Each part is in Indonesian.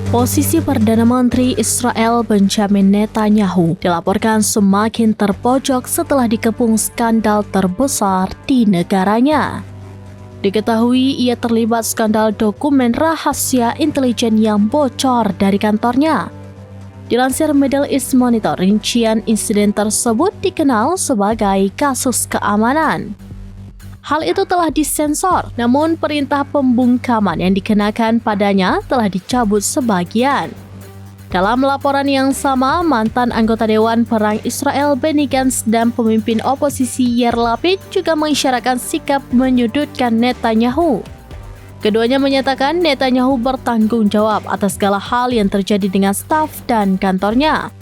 Posisi Perdana Menteri Israel Benjamin Netanyahu dilaporkan semakin terpojok setelah dikepung skandal terbesar di negaranya. Diketahui ia terlibat skandal dokumen rahasia intelijen yang bocor dari kantornya. Dilansir Middle East Monitor, rincian insiden tersebut dikenal sebagai kasus keamanan. Hal itu telah disensor, namun perintah pembungkaman yang dikenakan padanya telah dicabut sebagian. Dalam laporan yang sama, mantan anggota Dewan Perang Israel Benny Gantz dan pemimpin oposisi Yair Lapid juga mengisyaratkan sikap menyudutkan Netanyahu. Keduanya menyatakan Netanyahu bertanggung jawab atas segala hal yang terjadi dengan staf dan kantornya.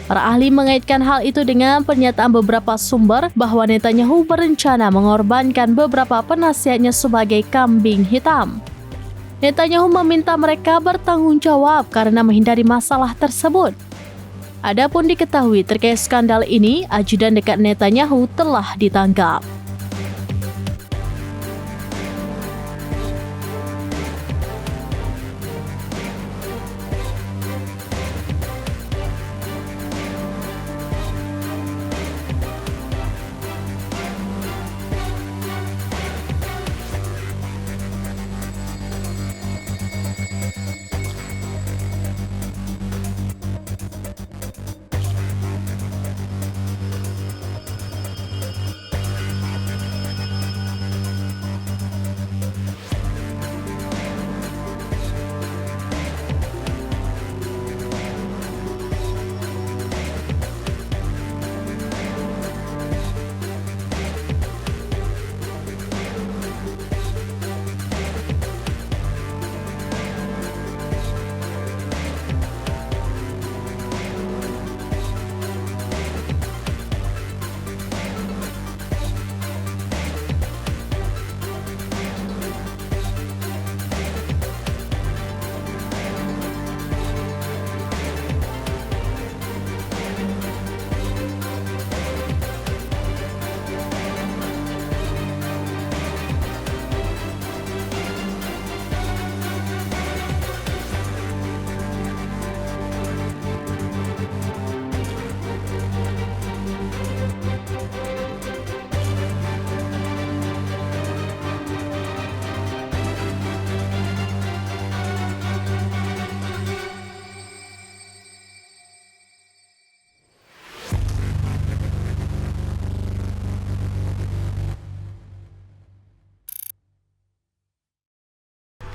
Para ahli mengaitkan hal itu dengan pernyataan beberapa sumber bahwa Netanyahu berencana mengorbankan beberapa penasihatnya sebagai kambing hitam. Netanyahu meminta mereka bertanggung jawab karena menghindari masalah tersebut. Adapun diketahui terkait skandal ini, ajudan dekat Netanyahu telah ditangkap.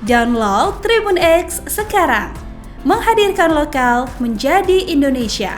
Download Tribun X sekarang, menghadirkan lokal menjadi Indonesia.